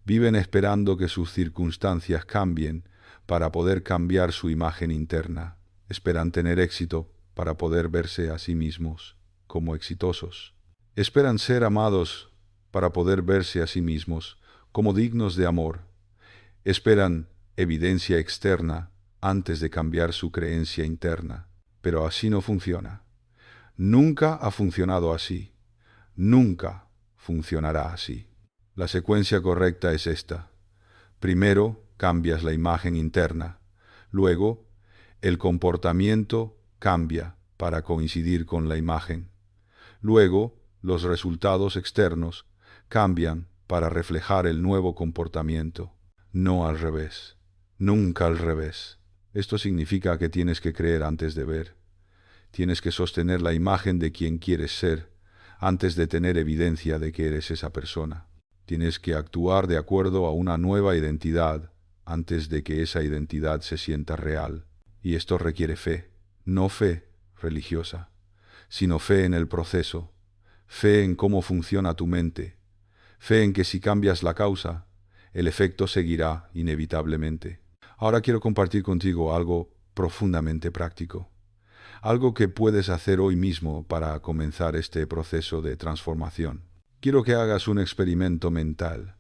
Viven esperando que sus circunstancias cambien para poder cambiar su imagen interna. Esperan tener éxito para poder verse a sí mismos como exitosos. Esperan ser amados para poder verse a sí mismos como dignos de amor. Esperan evidencia externa antes de cambiar su creencia interna. Pero así no funciona. Nunca ha funcionado así. Nunca funcionará así. La secuencia correcta es esta. Primero cambias la imagen interna. Luego, el comportamiento cambia para coincidir con la imagen. Luego, los resultados externos cambian para reflejar el nuevo comportamiento. No al revés. Nunca al revés. Esto significa que tienes que creer antes de ver. Tienes que sostener la imagen de quien quieres ser antes de tener evidencia de que eres esa persona. Tienes que actuar de acuerdo a una nueva identidad antes de que esa identidad se sienta real. Y esto requiere fe, no fe religiosa, sino fe en el proceso, fe en cómo funciona tu mente, fe en que si cambias la causa, el efecto seguirá inevitablemente. Ahora quiero compartir contigo algo profundamente práctico, algo que puedes hacer hoy mismo para comenzar este proceso de transformación. Quiero que hagas un experimento mental,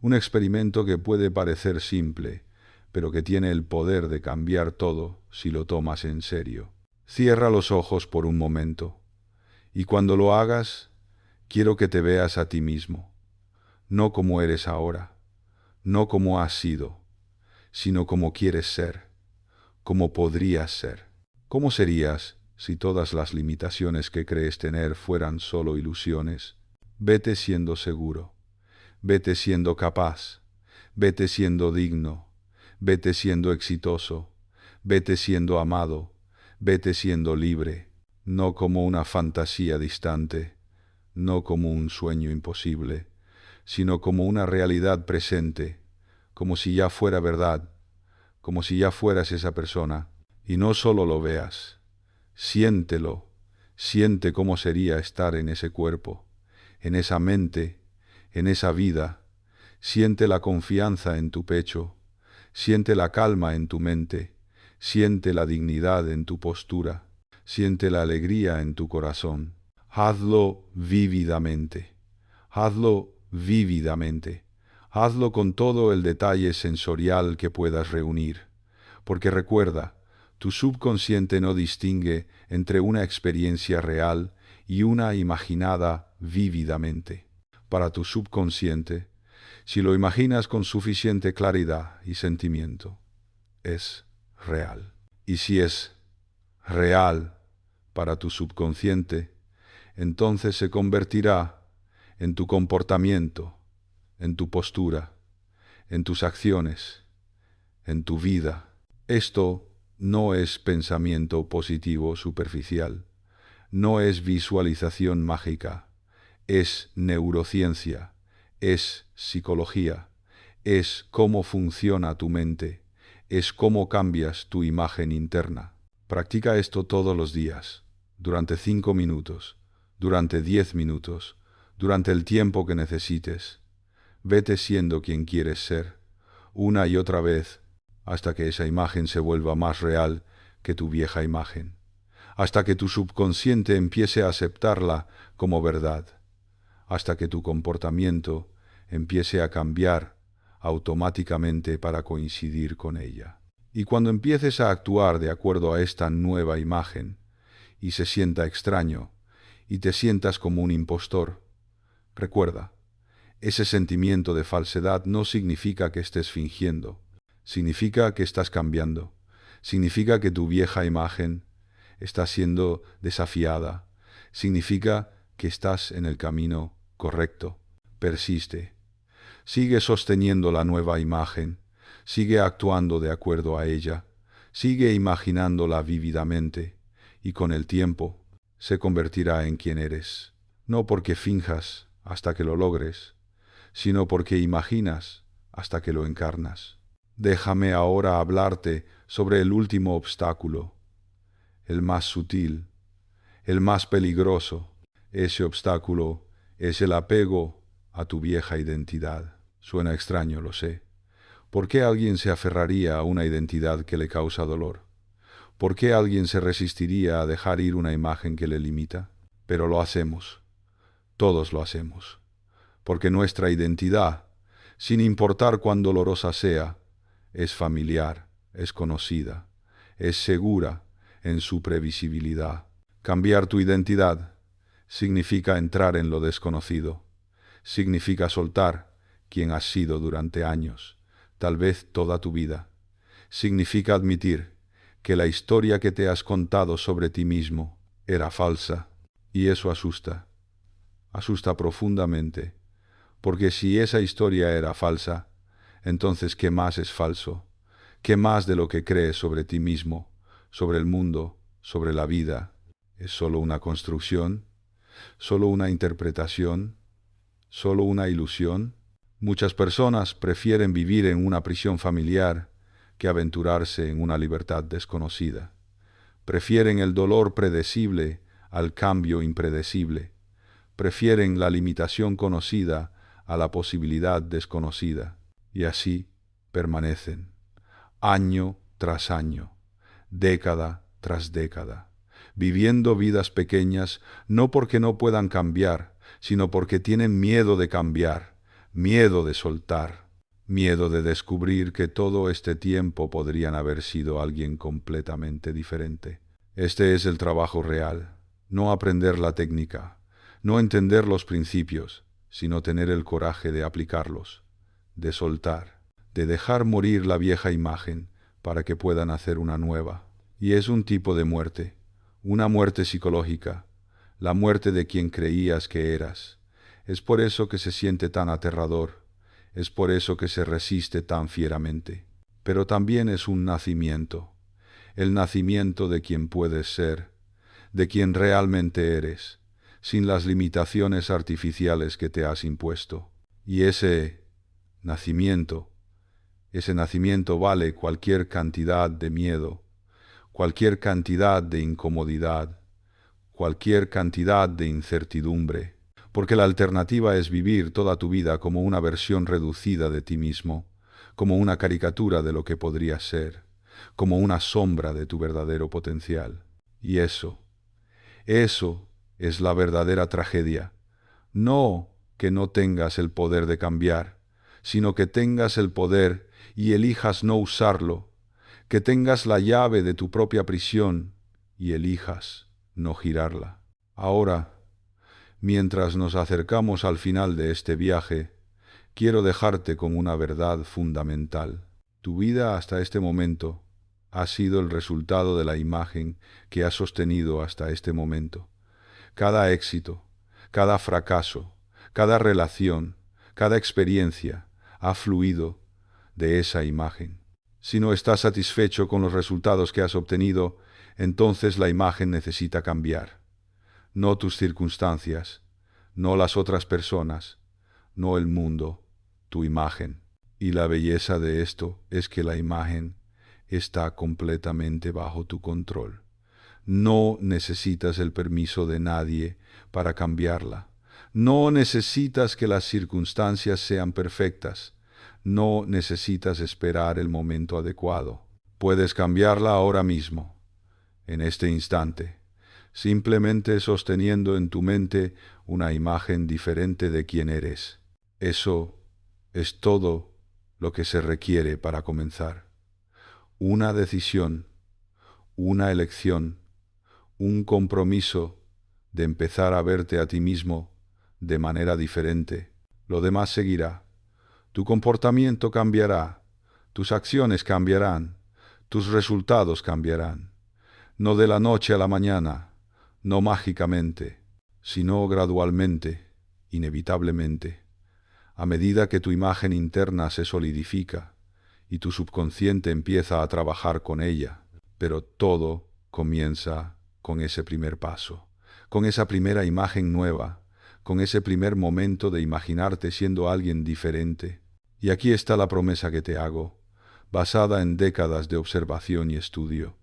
un experimento que puede parecer simple, pero que tiene el poder de cambiar todo si lo tomas en serio. Cierra los ojos por un momento, y cuando lo hagas, quiero que te veas a ti mismo, no como eres ahora, no como has sido, sino como quieres ser, como podrías ser. ¿Cómo serías si todas las limitaciones que crees tener fueran solo ilusiones? Vete siendo seguro. Vete siendo capaz, vete siendo digno, vete siendo exitoso, vete siendo amado, vete siendo libre, no como una fantasía distante, no como un sueño imposible, sino como una realidad presente, como si ya fuera verdad, como si ya fueras esa persona. Y no solo lo veas, siéntelo, siente cómo sería estar en ese cuerpo, en esa mente, en esa vida. Siente la confianza en tu pecho, siente la calma en tu mente, siente la dignidad en tu postura, siente la alegría en tu corazón. Hazlo vívidamente, hazlo vívidamente, hazlo con todo el detalle sensorial que puedas reunir, porque recuerda, tu subconsciente no distingue entre una experiencia real y una imaginada vívidamente. Para tu subconsciente, si lo imaginas con suficiente claridad y sentimiento, es real. Y si es real para tu subconsciente, entonces se convertirá en tu comportamiento, en tu postura, en tus acciones, en tu vida. Esto no es pensamiento positivo superficial, no es visualización mágica, es neurociencia, es psicología, es cómo funciona tu mente, es cómo cambias tu imagen interna. Practica esto todos los días, durante 5 minutos, durante 10 minutos, durante el tiempo que necesites. Vete siendo quien quieres ser, una y otra vez, hasta que esa imagen se vuelva más real que tu vieja imagen, hasta que tu subconsciente empiece a aceptarla como verdad, hasta que tu comportamiento empiece a cambiar automáticamente para coincidir con ella. Y cuando empieces a actuar de acuerdo a esta nueva imagen, y se sienta extraño, y te sientas como un impostor, recuerda, ese sentimiento de falsedad no significa que estés fingiendo, significa que estás cambiando, significa que tu vieja imagen está siendo desafiada, significa que estás en el camino correcto. Persiste, sigue sosteniendo la nueva imagen, sigue actuando de acuerdo a ella, sigue imaginándola vívidamente, y con el tiempo se convertirá en quien eres, no porque finjas hasta que lo logres, sino porque imaginas hasta que lo encarnas. Déjame ahora hablarte sobre el último obstáculo, el más sutil, el más peligroso. Ese obstáculo es el apego a tu vieja identidad. Suena extraño, lo sé. ¿Por qué alguien se aferraría a una identidad que le causa dolor? ¿Por qué alguien se resistiría a dejar ir una imagen que le limita? Pero lo hacemos. Todos lo hacemos. Porque nuestra identidad, sin importar cuán dolorosa sea, es familiar, es conocida, es segura en su previsibilidad. Cambiar tu identidad significa entrar en lo desconocido, significa soltar quien has sido durante años, tal vez toda tu vida. Significa admitir que la historia que te has contado sobre ti mismo era falsa, y eso asusta profundamente. Porque si esa historia era falsa, entonces ¿qué más es falso? ¿Qué más de lo que crees sobre ti mismo, sobre el mundo, sobre la vida? ¿Es solo una construcción? ¿Solo una interpretación? ¿Solo una ilusión? Muchas personas prefieren vivir en una prisión familiar que aventurarse en una libertad desconocida. Prefieren el dolor predecible al cambio impredecible. Prefieren la limitación conocida a la posibilidad desconocida, y así permanecen, año tras año, década tras década, viviendo vidas pequeñas no porque no puedan cambiar, sino porque tienen miedo de cambiar, miedo de soltar, miedo de descubrir que todo este tiempo podrían haber sido alguien completamente diferente. Este es el trabajo real, no aprender la técnica, no entender los principios, sino tener el coraje de aplicarlos, de soltar, de dejar morir la vieja imagen para que puedan hacer una nueva. Y es un tipo de muerte, una muerte psicológica, la muerte de quien creías que eras, Es por eso que se siente tan aterrador, es por eso que se resiste tan fieramente. Pero también es un nacimiento, el nacimiento de quien puedes ser, de quien realmente eres, sin las limitaciones artificiales que te has impuesto. Y nacimiento, ese nacimiento vale cualquier cantidad de miedo, cualquier cantidad de incomodidad, cualquier cantidad de incertidumbre, porque la alternativa es vivir toda tu vida como una versión reducida de ti mismo, como una caricatura de lo que podrías ser, como una sombra de tu verdadero potencial. Y eso es la verdadera tragedia. No que no tengas el poder de cambiar, sino que tengas el poder y elijas no usarlo, que tengas la llave de tu propia prisión y elijas no girarla. Ahora, mientras nos acercamos al final de este viaje, quiero dejarte con una verdad fundamental. Tu vida hasta este momento ha sido el resultado de la imagen que has sostenido hasta este momento. Cada éxito, cada fracaso, cada relación, cada experiencia ha fluido de esa imagen. Si no estás satisfecho con los resultados que has obtenido, entonces la imagen necesita cambiar. No tus circunstancias, no las otras personas, no el mundo, tu imagen. Y la belleza de esto es que la imagen está completamente bajo tu control. No necesitas el permiso de nadie para cambiarla. No necesitas que las circunstancias sean perfectas. No necesitas esperar el momento adecuado. Puedes cambiarla ahora mismo, en este instante, simplemente sosteniendo en tu mente una imagen diferente de quién eres. Eso es todo lo que se requiere para comenzar. Una decisión, una elección, un compromiso de empezar a verte a ti mismo de manera diferente. Lo demás seguirá. Tu comportamiento cambiará, tus acciones cambiarán, tus resultados cambiarán. No de la noche a la mañana, no mágicamente, sino gradualmente, inevitablemente, a medida que tu imagen interna se solidifica y tu subconsciente empieza a trabajar con ella. Pero todo comienza con ese primer paso, con esa primera imagen nueva, con ese primer momento de imaginarte siendo alguien diferente. Y aquí está la promesa que te hago, basada en décadas de observación y estudio.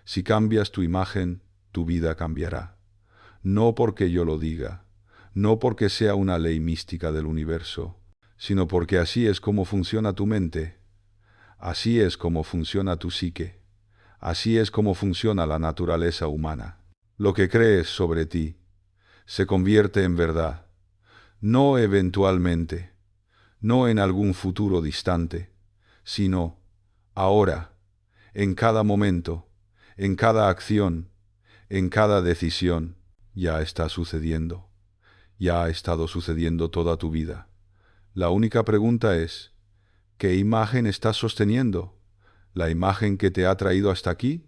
Si cambias tu imagen, tu vida cambiará. No porque yo lo diga, no porque sea una ley mística del universo, sino porque así es como funciona tu mente, así es como funciona tu psique, así es como funciona la naturaleza humana. Lo que crees sobre ti se convierte en verdad, no eventualmente, no en algún futuro distante, sino ahora, en cada momento, en cada acción, en cada decisión. Ya está sucediendo, ya ha estado sucediendo toda tu vida. La única pregunta es, ¿qué imagen estás sosteniendo? ¿La imagen que te ha traído hasta aquí?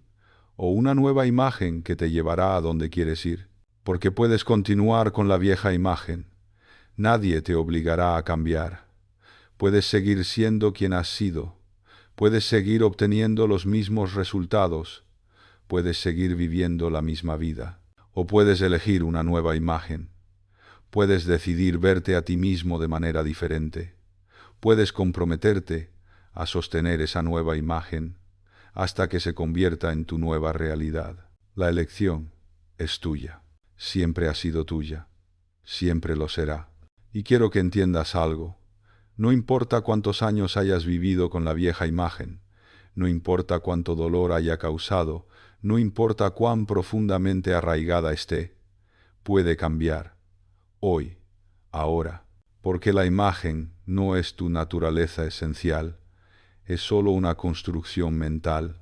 ¿O una nueva imagen que te llevará a donde quieres ir? Porque puedes continuar con la vieja imagen. Nadie te obligará a cambiar. Puedes seguir siendo quien has sido. Puedes seguir obteniendo los mismos resultados. Puedes seguir viviendo la misma vida. O puedes elegir una nueva imagen. Puedes decidir verte a ti mismo de manera diferente. Puedes comprometerte a sostener esa nueva imagen hasta que se convierta en tu nueva realidad. La elección es tuya. Siempre ha sido tuya. Siempre lo será. Y quiero que entiendas algo. No importa cuántos años hayas vivido con la vieja imagen, no importa cuánto dolor haya causado, no importa cuán profundamente arraigada esté, puede cambiar, hoy, ahora, porque la imagen no es tu naturaleza esencial, es solo una construcción mental,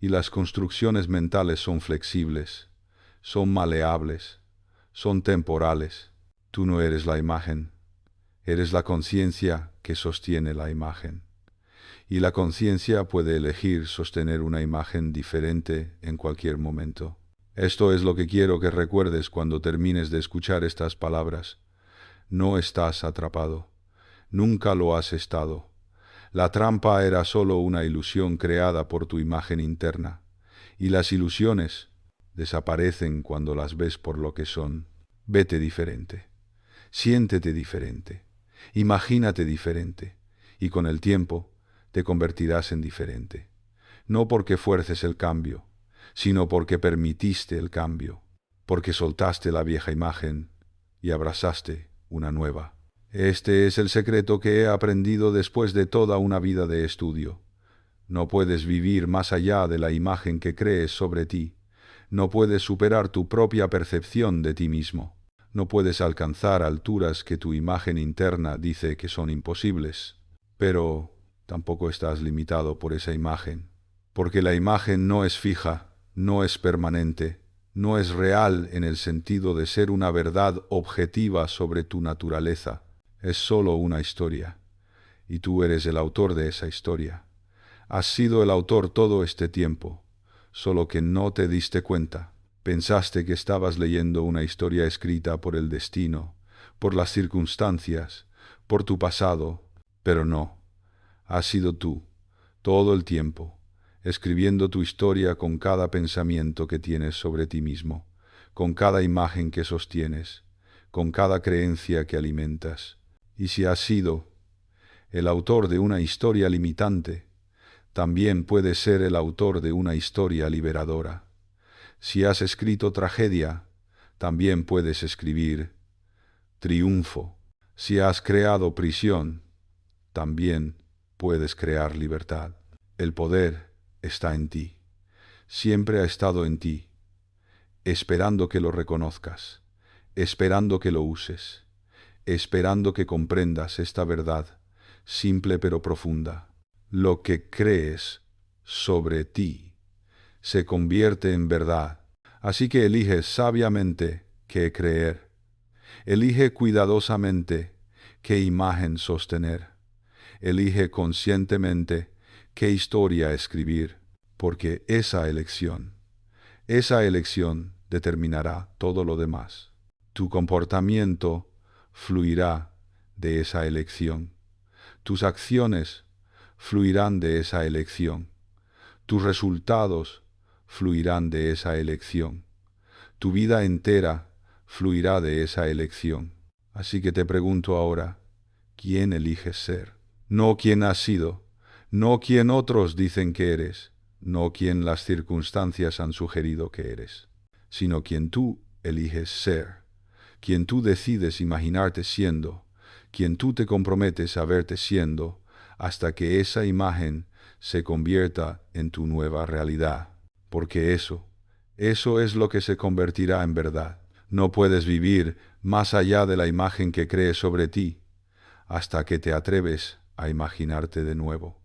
y las construcciones mentales son flexibles, son maleables, son temporales. Tú no eres la imagen. Eres la conciencia que sostiene la imagen. Y la conciencia puede elegir sostener una imagen diferente en cualquier momento. Esto es lo que quiero que recuerdes cuando termines de escuchar estas palabras. No estás atrapado. Nunca lo has estado. La trampa era solo una ilusión creada por tu imagen interna, y las ilusiones desaparecen cuando las ves por lo que son. Vete diferente, siéntete diferente, imagínate diferente, y con el tiempo te convertirás en diferente. No porque fuerces el cambio, sino porque permitiste el cambio, porque soltaste la vieja imagen y abrazaste una nueva. Este es el secreto que he aprendido después de toda una vida de estudio. No puedes vivir más allá de la imagen que crees sobre ti. No puedes superar tu propia percepción de ti mismo. No puedes alcanzar alturas que tu imagen interna dice que son imposibles. Pero tampoco estás limitado por esa imagen, porque la imagen no es fija, no es permanente, no es real en el sentido de ser una verdad objetiva sobre tu naturaleza. Es solo una historia, y tú eres el autor de esa historia. Has sido el autor todo este tiempo, solo que no te diste cuenta. Pensaste que estabas leyendo una historia escrita por el destino, por las circunstancias, por tu pasado, pero no. Has sido tú, todo el tiempo, escribiendo tu historia con cada pensamiento que tienes sobre ti mismo, con cada imagen que sostienes, con cada creencia que alimentas. Y si has sido el autor de una historia limitante, también puedes ser el autor de una historia liberadora. Si has escrito tragedia, también puedes escribir triunfo. Si has creado prisión, también puedes crear libertad. El poder está en ti. Siempre ha estado en ti, esperando que lo reconozcas, esperando que lo uses, esperando que comprendas esta verdad, simple pero profunda. Lo que crees sobre ti se convierte en verdad. Así que elige sabiamente qué creer. Elige cuidadosamente qué imagen sostener. Elige conscientemente qué historia escribir, porque esa elección determinará todo lo demás. Tu comportamiento fluirá de esa elección. Tus acciones fluirán de esa elección. Tus resultados fluirán de esa elección. Tu vida entera fluirá de esa elección. Así que te pregunto ahora, ¿quién eliges ser? No quién has sido, no quién otros dicen que eres, no quién las circunstancias han sugerido que eres, sino quien tú eliges ser, quien tú decides imaginarte siendo, quien tú te comprometes a verte siendo, hasta que esa imagen se convierta en tu nueva realidad. Porque eso es lo que se convertirá en verdad. No puedes vivir más allá de la imagen que crees sobre ti, hasta que te atreves a imaginarte de nuevo.